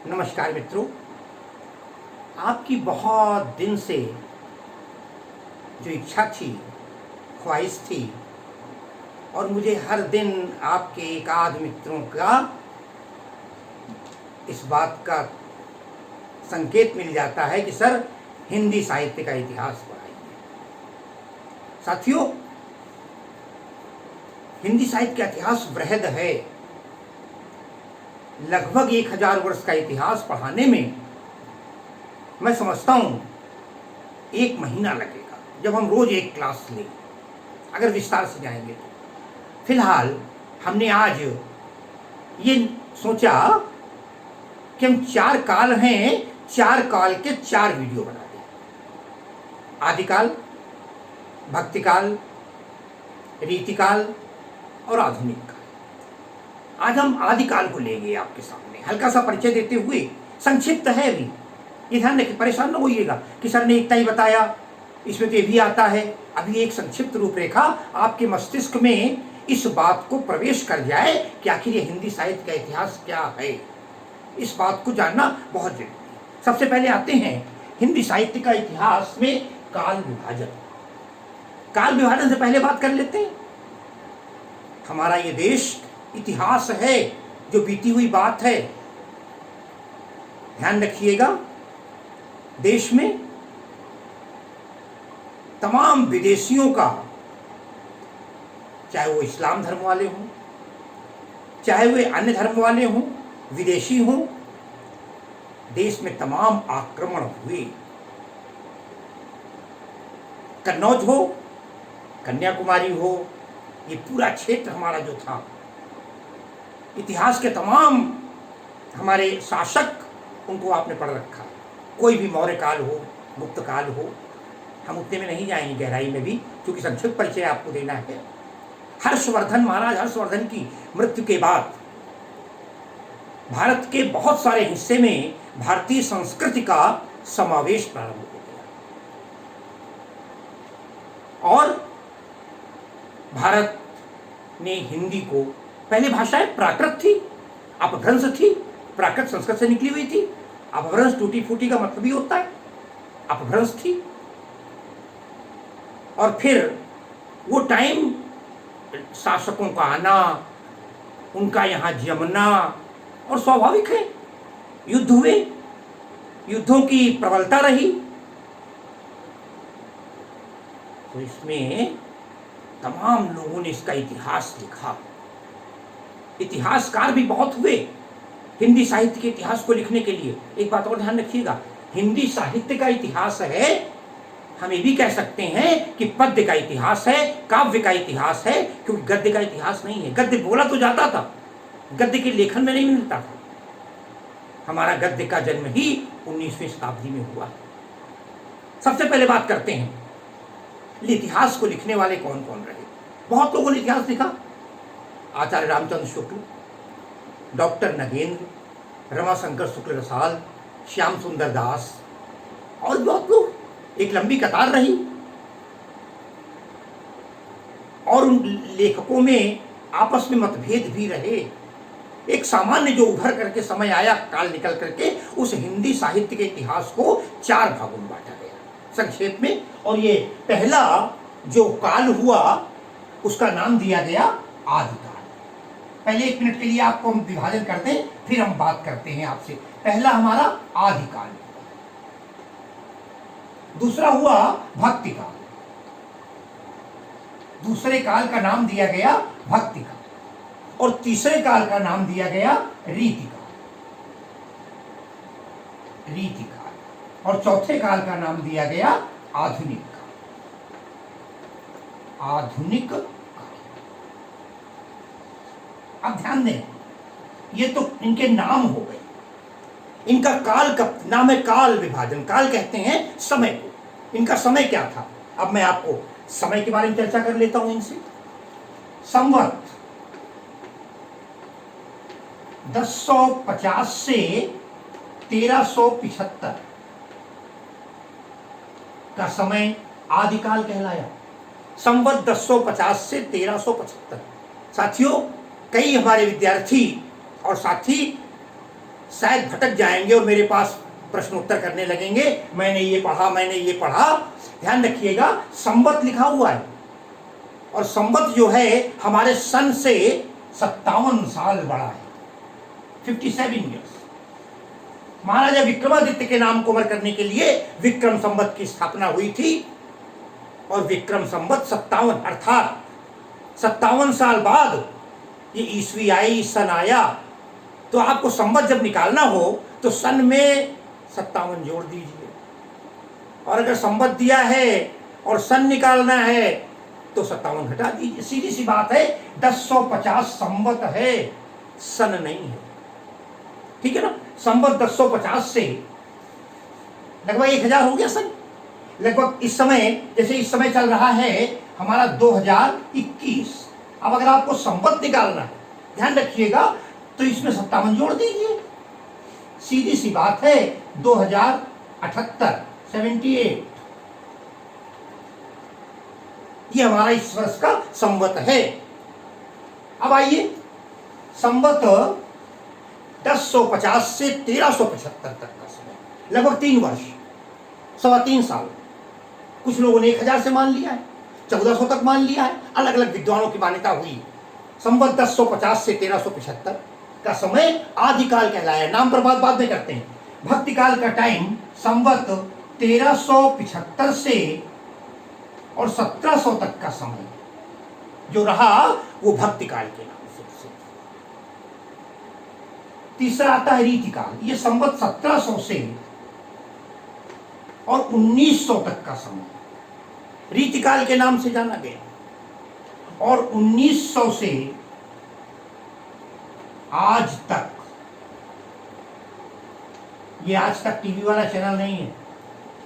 नमस्कार मित्रों, आपकी बहुत दिन से जो इच्छा थी, ख्वाहिश थी और मुझे हर दिन आपके एक आध मित्रों का इस बात का संकेत मिल जाता है कि सर हिंदी साहित्य का इतिहास पढ़ाइए। साथियों, हिंदी साहित्य का इतिहास वृहद है। लगभग 1000 वर्ष का इतिहास पढ़ाने में मैं समझता हूं 1 महीना लगेगा, जब हम रोज एक क्लास लें, अगर विस्तार से जाएंगे तो। फिलहाल हमने आज ये सोचा कि हम 4 काल हैं, 4 काल के 4 वीडियो बना दें। आदिकाल, भक्तिकाल, रीतिकाल और आधुनिक काल। आज हम आदिकाल को लेंगे आपके सामने, हल्का सा परिचय देते हुए। संक्षिप्त है भी, ये ध्यान रखिए, परेशान न होइएगा कि सर ने इतना ही बताया, इसमें तो ये भी आता है। अभी एक संक्षिप्त रूपरेखा आपके मस्तिष्क में इस बात को प्रवेश कर जाए कि आखिर ये हिंदी साहित्य का इतिहास क्या है। इस बात को जानना बहुत जरूरी है। सबसे पहले आते हैं हिंदी साहित्य का इतिहास में काल विभाजन। काल विभाजन से पहले बात कर लेते हैं। हमारा ये देश इतिहास है, जो बीती हुई बात है। ध्यान रखिएगा, देश में तमाम विदेशियों का, चाहे वो इस्लाम धर्म वाले हों, चाहे वे अन्य धर्म वाले हों, विदेशी हों, देश में तमाम आक्रमण हुए। कन्नौज हो, कन्याकुमारी हो, ये पूरा क्षेत्र हमारा जो था, इतिहास के तमाम हमारे शासक, उनको आपने पढ़ रखा है। कोई भी मौर्य काल हो, गुप्त काल हो, हम उतने में नहीं जाएंगे गहराई में भी, क्योंकि संक्षिप्त परिचय आपको देना है। हर्षवर्धन, महाराज हर्षवर्धन की मृत्यु के बाद भारत के बहुत सारे हिस्से में भारतीय संस्कृति का समावेश प्रारंभ हो गया और भारत ने हिंदी को, पहले भाषाएं प्राकृत थी, अपभ्रंश थी, प्राकृत संस्कृत से निकली हुई थी। अपभ्रंश टूटी फूटी का मतलब ही होता है, अपभ्रंश थी। और फिर वो टाइम, शासकों का आना, उनका यहाँ जमना, और स्वाभाविक है युद्ध हुए, युद्धों की प्रबलता रही। तो इसमें तमाम लोगों ने इसका इतिहास लिखा। इतिहासकार भी बहुत हुए हिंदी साहित्य के इतिहास को लिखने के लिए। एक बात और ध्यान रखिएगा, हिंदी साहित्य का इतिहास है, हम ये भी कह सकते हैं कि पद्य का इतिहास है, काव्य का इतिहास है, क्योंकि गद्य का इतिहास नहीं है। गद्य बोला तो जाता था, गद्य के लेखन में नहीं मिलता था। हमारा गद्य का जन्म ही 19वीं शताब्दी में हुआ। सबसे पहले बात करते हैं इतिहास को लिखने वाले कौन कौन रहे। बहुत लोगों ने इतिहास लिखा। आचार्य रामचंद्र शुक्ल, डॉक्टर नगेंद्र, रमाशंकर शुक्ल रसाल, श्याम सुंदर दास और बहुत लोग, एक लंबी कतार रही। और उन लेखकों में आपस में मतभेद भी रहे। एक सामान्य जो उभर करके समय आया, काल निकल करके, उस हिंदी साहित्य के इतिहास को 4 भागों में बांटा गया संक्षेप में। और ये पहला जो काल हुआ, उसका नाम दिया गया आदिकाल। पहले 1 मिनट के लिए आपको हम विभाजन करते हैं, फिर हम बात करते हैं आपसे। पहला हमारा आदिकाल, दूसरा हुआ भक्तिकाल, दूसरे काल का नाम दिया गया भक्तिकाल, और तीसरे काल का नाम दिया गया रीतिकाल, और चौथे काल का नाम दिया गया आधुनिक काल। अब ध्यान दें, ये तो इनके नाम हो गए। इनका काल का नाम है काल विभाजन। काल कहते हैं समय को। इनका समय क्या था, अब मैं आपको समय के बारे में चर्चा कर लेता हूं इनसे। संवत 1050 से 1375 का समय आदिकाल कहलाया। संवत 1050 से 1375। साथियों, कई हमारे विद्यार्थी और साथी शायद भटक जाएंगे और मेरे पास प्रश्न उत्तर करने लगेंगे, मैंने ये पढ़ा, मैंने ये पढ़ा। ध्यान रखिएगा, संवत लिखा हुआ है और संवत जो है हमारे सन से 57 साल बड़ा है, 57 ईयर्स। महाराजा विक्रमादित्य के नाम को अमर करने के लिए विक्रम संवत की स्थापना हुई थी और विक्रम संवत 57 अर्थात 57 साल बाद ये ईस्वी आई, सन आया। तो आपको संवत जब निकालना हो तो सन में 57 जोड़ दीजिए, और अगर संवत दिया है और सन निकालना है तो 57 घटा दीजिए। सीधी सी बात है, 1050 संवत है, सन नहीं है। ठीक है ना? संवत 1050 से लगभग 1000 हो गया सन। लगभग इस समय, जैसे इस समय चल रहा है हमारा 2021। अब अगर आपको संवत निकालना है, ध्यान रखिएगा, तो इसमें 57 जोड़ दीजिए। सीधी सी बात है, 2078, 78 ये हमारा इस वर्ष का संवत है। अब आइए, संवत 1050 से 1375 तक का समय, लगभग 3 वर्ष, 3.25 साल। कुछ लोगों ने 1000 से मान लिया है, 1400 तक मान लिया है, अलग अलग विद्वानों की मान्यता हुई। संवत 1050 से 1375 का समय आदिकाल कहलाया। नाम पर बात में करते हैं। भक्ति काल का टाइम संवत 1375 से और 1700 तक का समय जो रहा वो भक्ति काल के नाम से। तीसरा आता है रीतिकाल। ये संवत 1700 से और 1900 तक का समय रीतिकाल के नाम से जाना गया। और 1900 से आज तक, ये आज तक टीवी वाला चैनल नहीं है,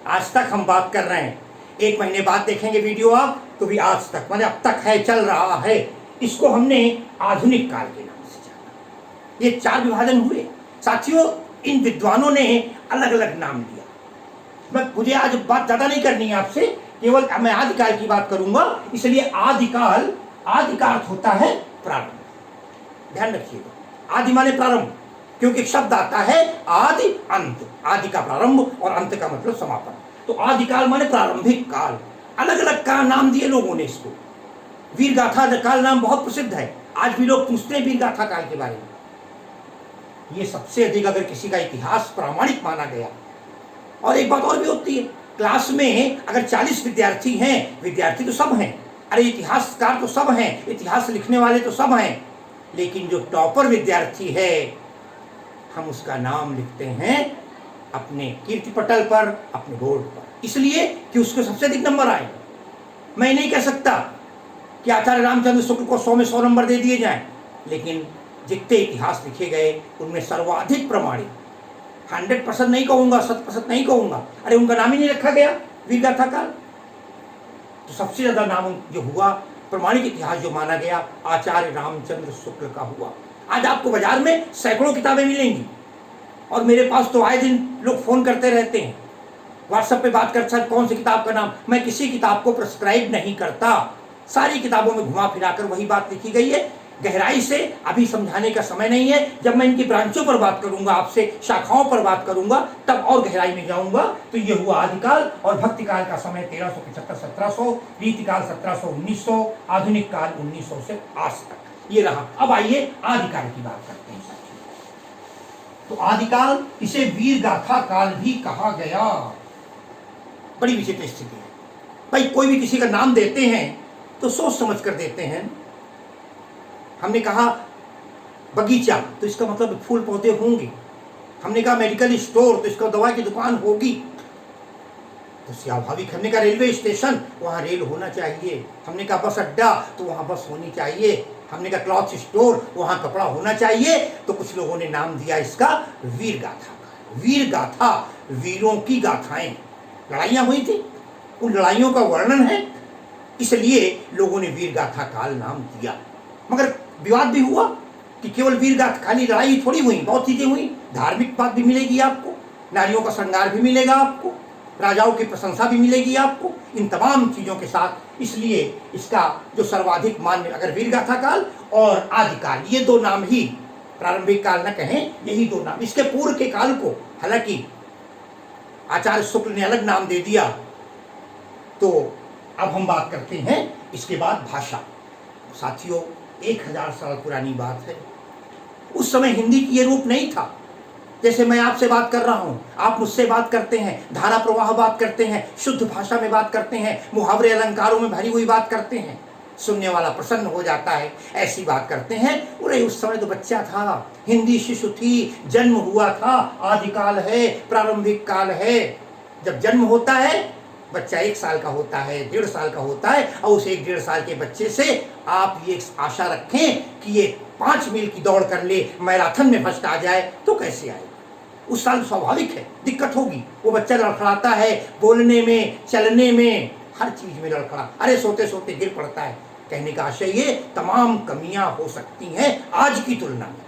आज तक हम बात कर रहे हैं। 1 महीने बाद देखेंगे वीडियो आप, तो भी आज तक माने अब तक है, चल रहा है। इसको हमने आधुनिक काल के नाम से जाना। ये 4 विभाजन हुए साथियों। इन विद्वानों ने अलग अलग नाम दिया। मुझे आज बात ज्यादा नहीं करनी है आपसे, केवल मैं आदिकाल की बात करूंगा। इसलिए आदिकाल, आदि का अर्थ होता है प्रारंभ। ध्यान रखिएगा, आदि माने प्रारंभ, क्योंकि एक शब्द आता है आदि अंत। आदि का प्रारंभ और अंत का मतलब समापन। तो आदिकाल माने प्रारंभिक काल। अलग अलग का नाम दिए लोगों ने इसको। वीर गाथा काल नाम बहुत प्रसिद्ध है, आज भी लोग पूछते हैं वीर गाथा काल के बारे में। ये सबसे अधिक अगर किसी का इतिहास प्रामाणिक माना गया। और एक बात और भी होती है, क्लास में अगर 40 विद्यार्थी हैं, विद्यार्थी तो सब हैं, अरे इतिहासकार तो सब हैं, इतिहास लिखने वाले तो सब हैं, लेकिन जो टॉपर विद्यार्थी है हम उसका नाम लिखते हैं अपने कीर्ति पटल पर, अपने बोर्ड पर, इसलिए कि उसको सबसे अधिक नंबर आए। मैं नहीं कह सकता कि आचार्य रामचंद्र शुक्ल को 100 में 100 नंबर दे दिए जाएं, लेकिन जितने इतिहास लिखे गए उनमें सर्वाधिक प्रमाणित, 100% नहीं कहूंगा, 100% नहीं कहूंगा, अरे उनका नाम ही नहीं रखा गया वीर गाथा काल। तो सबसे ज्यादा नाम जो हुआ, प्रमाणिक इतिहास जो माना गया, आचार्य रामचंद्र शुक्ल का हुआ। आज आपको बाजार में सैकड़ों किताबें मिलेंगी, और मेरे पास तो आए दिन लोग फोन करते रहते हैं, व्हाट्सएप पे बात करते हैं कौन सी किताब का नाम। मैं किसी किताब को प्रिस्क्राइब नहीं करता, सारी किताबों में घुमा फिराकर वही बात लिखी गई है। गहराई से अभी समझाने का समय नहीं है, जब मैं इनकी ब्रांचों पर बात करूंगा, आपसे शाखाओं पर बात करूंगा, तब और गहराई में जाऊंगा। तो ये हुआ आदिकाल। और भक्ति काल का समय 1375-1700, रीतिकाल 1700-1900, आधुनिक काल 1900 से आज तक, ये रहा। अब आइए आदिकाल की बात करते हैं। तो आदिकाल, इसे वीर गाथा काल भी कहा गया। बड़ी विचित्र स्थिति है भाई, कोई भी किसी का नाम देते हैं तो सोच समझ कर देते हैं। हमने कहा बगीचा, तो इसका मतलब फूल पौधे होंगे। हमने कहा मेडिकल स्टोर, तो इसका दवा की दुकान होगी। तो स्वाभाविक। हमने कहा रेलवे स्टेशन, वहाँ रेल होना चाहिए। हमने कहा बस अड्डा, तो वहाँ बस होनी चाहिए। हमने कहा क्लॉथ स्टोर, वहाँ कपड़ा होना चाहिए। तो कुछ लोगों ने नाम दिया इसका वीर गाथा का। वीर गाथा, वीरों की गाथाएं, लड़ाइयाँ हुई थी, उन लड़ाइयों का वर्णन है, इसलिए लोगों ने वीर गाथा काल नाम दिया। मगर विवाद भी हुआ कि केवल वीर गाथा, खाली लड़ाई थोड़ी हुई, बहुत चीजें हुई। धार्मिक बात भी मिलेगी आपको, नारियों का श्रृंगार भी मिलेगा आपको, राजाओं की प्रशंसा भी मिलेगी आपको, इन तमाम चीजों के साथ। इसलिए इसका जो सर्वाधिक मान्य, अगर वीर गाथा काल और आदिकाल, ये 2 नाम ही प्रारंभिक काल न कहें, यही दो नाम। इसके पूर्व के काल को हालांकि आचार्य शुक्ल ने अलग नाम दे दिया। तो अब हम बात करते हैं इसके बाद भाषा। साथियों, 1000 साल पुरानी बात है। उस समय हिंदी की ये रूप नहीं था। जैसे मैं आपसे बात कर रहा हूं, आप मुझसे बात करते हैं, धारा प्रवाह बात करते हैं, शुद्ध भाषा में बात करते हैं, मुहावरे अलंकारों में भरी हुई बात करते हैं, सुनने वाला प्रसन्न हो जाता है, ऐसी बात करते हैं। अरे उस समय तो बच्चा था, हिंदी शिशु थी, जन्म हुआ था, आदिकाल है, प्रारंभिक काल है। जब जन्म होता है, बच्चा 1 साल का होता है, 1.5 साल का होता है, और उस 1-1.5 साल के बच्चे से आप ये आशा रखें कि ये 5 मील की दौड़ कर ले, मैराथन में फर्स्ट आ जाए, तो कैसे आएगा? उस साल स्वाभाविक है, दिक्कत होगी। वो बच्चा लड़खड़ाता है, बोलने में, चलने में, हर चीज में लड़खड़ा, अरे सोते सोते गिर पड़ता है। कहने का आशय ये तमाम कमियां हो सकती हैं आज की तुलना में।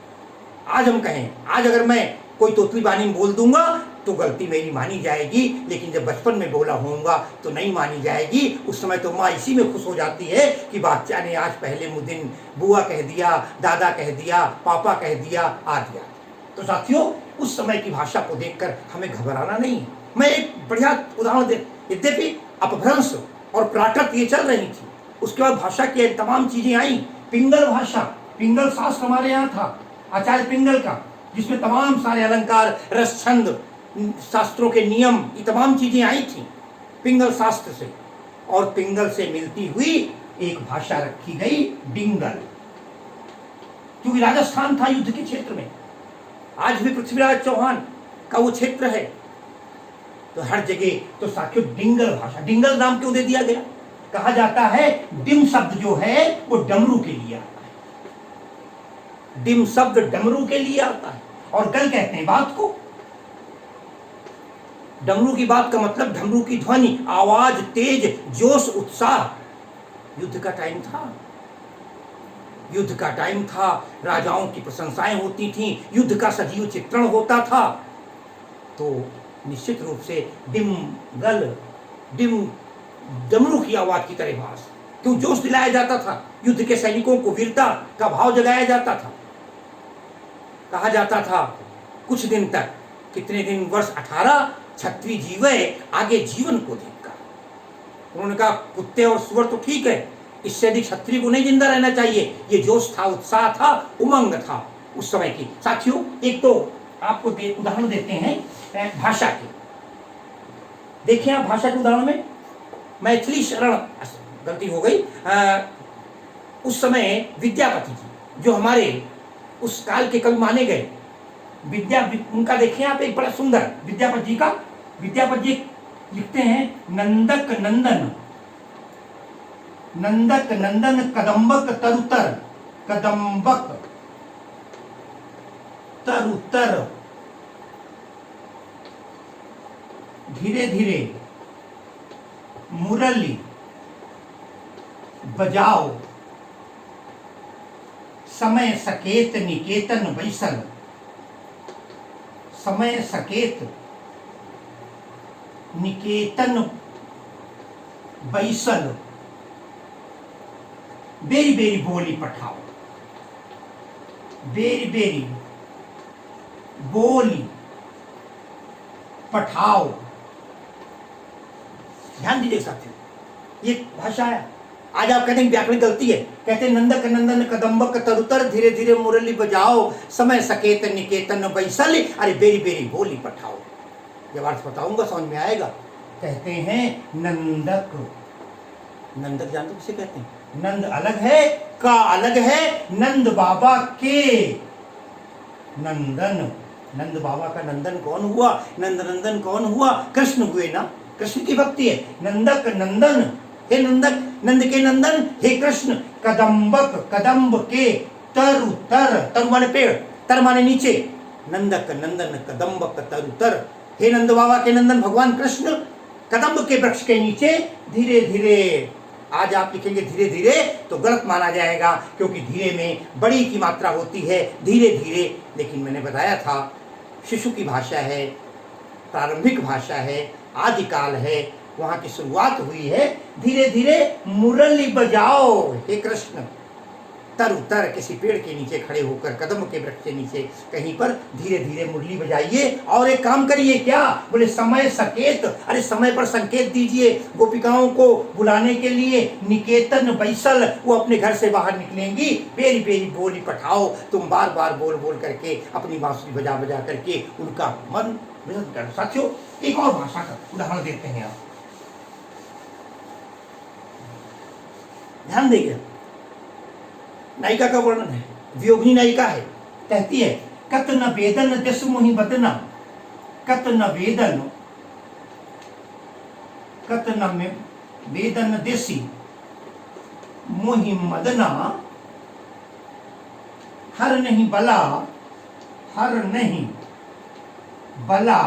आज हम कहें, आज अगर मैं कोई तोतली बानी में बोल दूंगा तो गलती मेरी मानी जाएगी, लेकिन जब बचपन में बोला होऊंगा तो नहीं मानी जाएगी। उस समय तो माँ इसी में खुश हो जाती है कि बच्चा ने आज पहले दिन बुआ कह दिया, दादा कह दिया, पापा कह दिया, आ दिया। तो साथियों, उस समय की भाषा को देखकर हमें घबराना नहीं है। मैं एक बढ़िया उदाहरण दे, यद्यपि अपभ्रंश और प्राकृत ये चल रही थी, उसके बाद भाषा की तमाम चीजें आई। पिंगल भाषा, पिंगल शास्त्र हमारे यहाँ था, आचार्य पिंगल का, जिसमें तमाम सारे अलंकार, रस, छंद, शास्त्रों के नियम, ये तमाम चीजें आई थी पिंगल शास्त्र से। और पिंगल से मिलती हुई एक भाषा रखी गई, डिंगल, क्योंकि राजस्थान था युद्ध के क्षेत्र में। आज भी पृथ्वीराज चौहान का वो क्षेत्र है, तो हर जगह तो साथियों डिंगल भाषा। डिंगल नाम क्यों दे दिया गया? कहा जाता है डिम शब्द जो है वो डमरू के लिए आता है। डिम शब्द डमरू के लिए आता है, और गल कहते हैं बात को। डमरू की बात का मतलब डमरू की ध्वनि, आवाज, तेज, जोश, उत्साह। युद्ध का टाइम था, युद्ध का टाइम था, राजाओं की प्रशंसाएं होती थीं, युद्ध का सजीव चित्रण होता था। तो निश्चित रूप से डिम गल, डिम डमरू की आवाज की तरह भास, क्यों जोश दिलाया जाता था, युद्ध के सैनिकों को वीरता का भाव जगाया जाता था। कहा जाता था कुछ दिन तक, कितने दिन, वर्ष 18, क्षत्रिय जीवे आगे जीवन को देखकर। उन्होंने कहा कुत्ते और सुअर तो ठीक है, इससे अधिक क्षत्रिय को नहीं जिंदा रहना चाहिए। ये जोश था, उत्साह था, उमंग था उस समय की। साथियों, एक तो आपको उदाहरण देते हैं भाषा के। देखिए आप भाषा के उदाहरण में मैथिली शरण, गलती हो गई, उस समय विद्यापति जी जो हमारे उस काल के कवि माने गए, उनका देखिए आप, एक बड़ा सुंदर विद्यापति जी का। विद्यापति जी लिखते हैं नंदक नंदन, नंदक नंदन कदम्बक तरुतर, कदम्बक तरुतर, धीरे धीरे मुरली बजाओ, समय सकेत निकेतन बैसल, समय सकेत निकेतन बैसल, बेरी बेरी बोली पठाओ, बेरी बेरी बोली पठाओ। ध्यान दीजिए साथियों, ये भाषा है। आज आप कहते हैं व्याकरण गलती है, कहते हैं नंदक नंदन कदम्बक तरुतर, धीरे धीरे मुरली बजाओ, समय सकेत निकेतन बैसल, अरे बेरी बेरी बोली पठाओ। जब अर्थ बताऊंगा समझ में आएगा। कहते हैं नंदक, नंदक जानते किसे कहते हैं? नंद अलग है, का अलग है, नंद बाबा के नंदन। नंद बाबा का नंदन कौन हुआ? नंद नंदन कौन हुआ? कृष्ण हुए ना, कृष्ण की भक्ति है। नंदक नंदन, हे नंदक, नंद के नंदन, हे कृष्ण। कदम्बक, कदम्ब के, तरु तर, तरु माने पेड़, तर माने नीचे, नंदक नंदन कदम्बक तरु तर, हे नंद बाबा के नंदन भगवान कृष्ण कदम्ब के वृक्ष के नीचे धीरे धीरे। आज आप लिखेंगे धीरे धीरे तो गलत माना जाएगा, क्योंकि धीरे में बड़ी की मात्रा होती है, धीरे धीरे। लेकिन मैंने बताया था शिशु की भाषा है, प्रारंभिक भाषा है, आदिकाल है, वहां की शुरुआत हुई है धीरे धीरे। मुरली बजाओ हे कृष्ण, तर उतर किसी पेड़ के नीचे खड़े होकर, कदम के वृक्ष के नीचे कहीं पर धीरे धीरे मुरली बजाइए और एक काम करिए। क्या बोले? समय सकेत, अरे समय पर संकेत दीजिए। गोपिकाओं को बुलाने के लिए निकेतन बैसल वो अपने घर से बाहर निकलेंगी, बेरी बेरी बोली पठाओ, तुम बार बार बोल बोल करके अपनी बांसुरी बजा बजा करके उनका मन विचलित कर। साथियों, एक और भाषा का उदाहरण देते हैं। आप ध्यान देंगे, नायिका का वर्णन है, वियोगिनी नायिका है। कहती है, कत न वेदन दिस मुहि बदना, कत न वेदन, कत न वेदन देसी मुहि मदना, हर नहीं बला, हर नहीं बला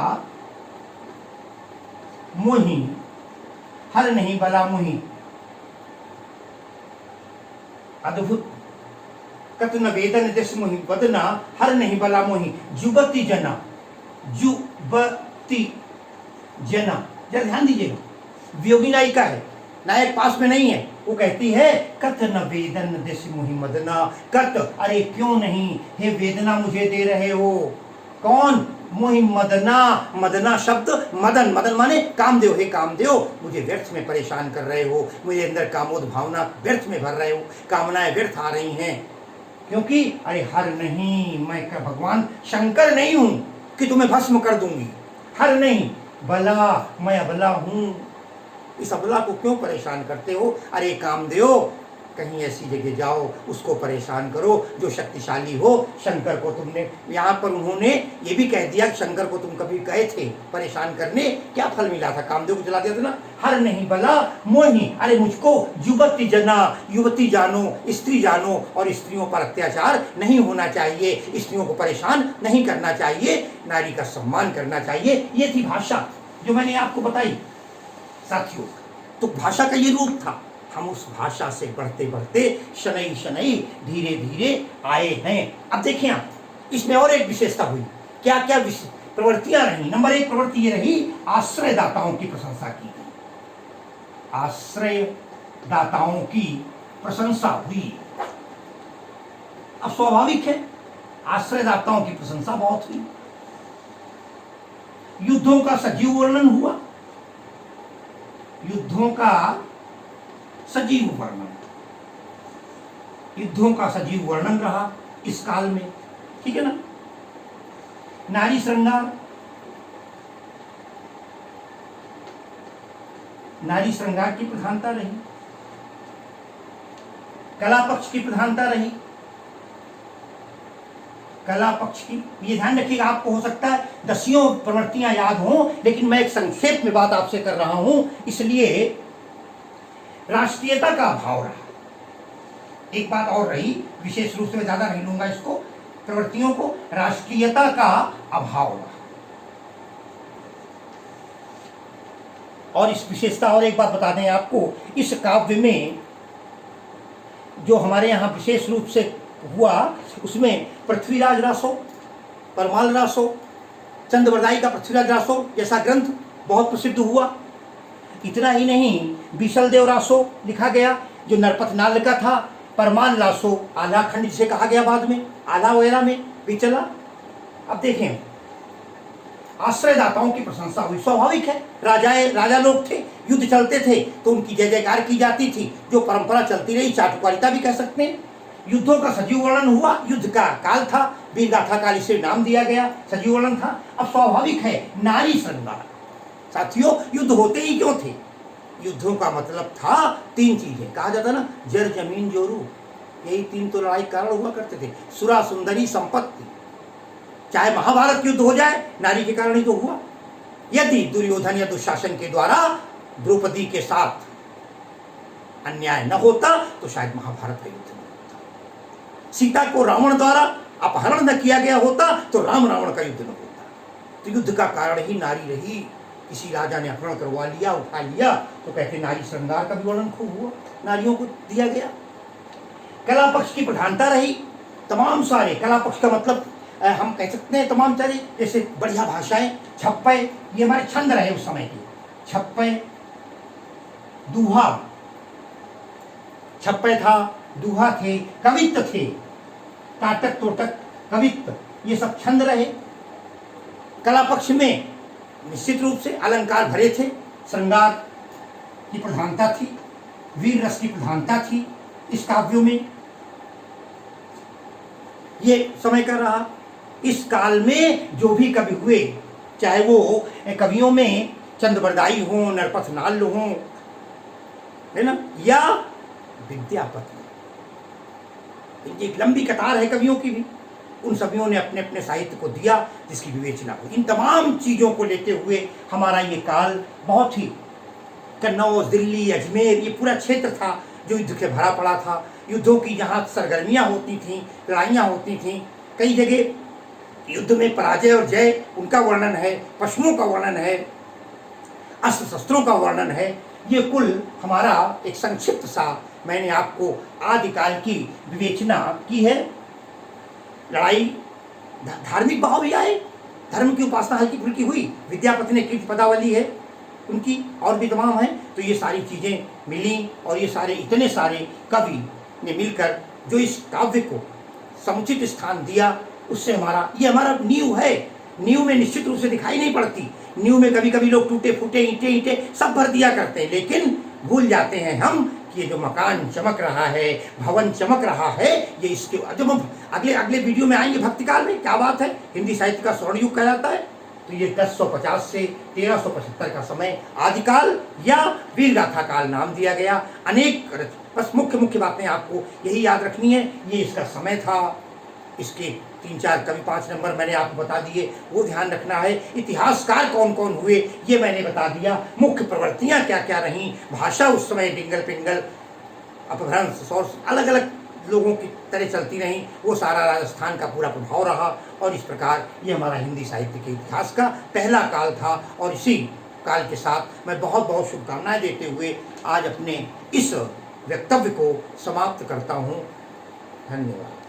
मुहि, हर नहीं बला मुहि। अद्भुत। कत न वेदन दिस मुहि बदना, हर नहीं बला मोहि, जुबती जना, जुबती जना। जरा ध्यान दीजिएगा, वियोगी नायिका है, नायक पास में नहीं है। वो कहती है, कत न वेदन दिस मुहि मदना, कत, अरे क्यों नहीं हे वेदना मुझे दे रहे हो। कौन? मोहि मदना। मदना शब्द मदन, मदन माने कामदेव। हे कामदेव, मुझे व्यर्थ में परेशान कर रहे हो, मुझे अंदर कामोद भावना व्यर्थ में भर रहे हो, कामनाएं व्यर्थ आ रही हैं। क्योंकि अरे हर नहीं, मैं का भगवान शंकर नहीं हूं कि तुम्हें भस्म कर दूंगी। हर नहीं बला, मैं अबला हूं। इस अबला को क्यों परेशान करते हो? अरे कामदेव, कहीं ऐसी जगह जाओ, उसको परेशान करो जो शक्तिशाली हो। शंकर को तुमने यहाँ पर, उन्होंने ये भी कह दिया कि शंकर को तुम कभी गए थे परेशान करने, क्या फल मिला था? कामदेव को जला दिया था ना। हर नहीं बला मोही, अरे मुझको युवती जना, युवती जानो, स्त्री जानो, और स्त्रियों पर अत्याचार नहीं होना चाहिए, स्त्रियों को परेशान नहीं करना चाहिए, नारी का सम्मान करना चाहिए। ये थी भाषा जो मैंने आपको बताई। साथियों, तो भाषा का ये रूप था। हम उस भाषा से बढ़ते बढ़ते शनई शनई धीरे धीरे आए हैं। अब देखिए आप, इसमें और एक विशेषता हुई। क्या क्या प्रवृत्तियां रही? नंबर 1 प्रवृत्ति ये रही, आश्रयदाताओं की प्रशंसा की गई। आश्रयदाताओं की प्रशंसा हुई। अब स्वाभाविक है, आश्रयदाताओं की प्रशंसा बहुत हुई। युद्धों का सजीव वर्णन हुआ, युद्धों का सजीव वर्णन, युद्धों का सजीव वर्णन रहा इस काल में। ठीक है ना? नारी श्रृंगार, नारी श्रृंगार की प्रधानता रही, कला पक्ष की प्रधानता रही। कला पक्ष की, ये ध्यान रखिएगा, आपको हो सकता है दसियों प्रवृत्तियां याद हों, लेकिन मैं एक संक्षेप में बात आपसे कर रहा हूं, इसलिए राष्ट्रीयता का अभाव रहा। एक बात और रही, विशेष रूप से मैं ज्यादा नहीं लूंगा इसको, प्रवृत्तियों को, राष्ट्रीयता का अभाव रहा। और इस विशेषता, और एक बात बता दें आपको, इस काव्य में जो हमारे यहाँ विशेष रूप से हुआ, उसमें पृथ्वीराज रासो, परमाल रासो, चंद्रवरदाई का पृथ्वीराज रासो जैसा ग्रंथ बहुत प्रसिद्ध हुआ। इतना ही नहीं, विशलदेव रासो लिखा गया जो नरपत नाल का था। परमाल रासो आला खंड जिसे कहा गया बाद में, आला वगैरह में भी चला। अब देखें, आश्रयदाताओं की प्रशंसा हुई। स्वाभाविक है, राजा लोग थे, युद्ध चलते थे तो उनकी जय जयकार की जाती थी, जो परंपरा चलती रही, चाटुकारिता भी कह सकते हैं। युद्धों का सजीव वर्णन हुआ, युद्ध का काल था, वीर गाथा काल इसे नाम दिया गया, सजीव वर्णन था। अब स्वाभाविक है, नारी श्रृंगार। साथियों, युद्ध होते ही क्यों थे? युद्धों का मतलब था 3 चीजें, कहा जाता ना, जर जमीन जोरू, यही 3 तो लड़ाई कारण हुआ करते थे। सुरा सुंदरी संपत्ति। चाहे महाभारत युद्ध हो जाए, नारी के कारण ही तो हुआ। यदि दुर्योधन या दुशासन के द्वारा द्रौपदी के साथ अन्याय न होता तो शायद महाभारत का युद्ध न होता। सीता को रावण द्वारा अपहरण न किया गया होता तो राम रावण का युद्ध न होता। तो युद्ध का कारण ही नारी रही। किसी राजा ने अपहरण करवा लिया, उठा लिया, तो कहते नारी श्रृंगार का भी वर्णन खूब हुआ, नारियों को दिया गया। कला पक्ष की प्रधानता रही। तमाम सारे कला पक्ष का मतलब हम कह सकते हैं तमाम सारे, जैसे बढ़िया भाषाएं, छप्पे, ये हमारे छंद रहे उस समय के। छप्पे, दूहा, छप्पे था, दुहा थे, कवित्त थे, ताटक तोटक कवित्त, ये सब छंद रहे। कला पक्ष में निश्चित रूप से अलंकार भरे थे, श्रृंगार की प्रधानता थी, वीर रस की प्रधानता थी इस काव्यों में। ये समय का रहा। इस काल में जो भी कवि हुए, चाहे वो कवियों में चंद्रबरदाई हो, नरपत नाल हो, है ना, या विद्यापति, इनकी एक लंबी कतार है कवियों की भी। उन सभियों ने अपने अपने साहित्य को दिया जिसकी विवेचना हो। इन तमाम चीज़ों को लेते हुए हमारा ये काल बहुत ही, कन्नौज, दिल्ली, अजमेर, ये पूरा क्षेत्र था जो युद्ध से भरा पड़ा था। युद्धों की जहाँ सरगर्मियाँ होती थीं, लड़ाइयाँ होती थीं, कई जगह युद्ध में पराजय और जय उनका वर्णन है, पशुओं का वर्णन है, अस्त्र शस्त्रों का वर्णन है। ये कुल हमारा एक संक्षिप्त सा मैंने आपको आदिकाल की विवेचना की है। लड़ाई, धार्मिक भाव भी आए, धर्म की उपासना हल्की फुल्की हुई, विद्यापति ने कीर्ति पदावली है उनकी, और भी तमाम है। तो ये सारी चीज़ें मिली और ये सारे इतने सारे कवि ने मिलकर जो इस काव्य को समुचित स्थान दिया, उससे हमारा नींव है। नींव में निश्चित रूप से दिखाई नहीं पड़ती। नींव में कभी कभी लोग टूटे फूटे ईंटे सब भर दिया करते हैं, लेकिन भूल जाते हैं हम कि ये जो मकान चमक रहा है, भवन चमक रहा है, ये इसके जब हम अगले वीडियो में आएंगे भक्तिकाल में, क्या बात है, हिंदी साहित्य का स्वर्ण युग कहा जाता है। तो ये 1050 से 1375 का समय आदिकाल या वीरगाथा काल नाम दिया गया। अनेक, बस मुख्य बातें आपको यही याद रखनी है। ये इसका समय था, इसके 3-4 कवि 5 नंबर मैंने आपको बता दिए, वो ध्यान रखना है। इतिहासकार कौन कौन हुए ये मैंने बता दिया। मुख्य प्रवृत्तियाँ क्या क्या रहीं, भाषा उस समय डिंगल पिंगल अपभ्रंश और अलग अलग लोगों की तरह चलती रहीं, वो सारा राजस्थान का पूरा प्रभाव रहा। और इस प्रकार ये हमारा हिंदी साहित्य के इतिहास का पहला काल था। और इसी काल के साथ मैं बहुत बहुत शुभकामनाएं देते हुए आज अपने इस वक्तव्य को समाप्त करता हूँ। धन्यवाद।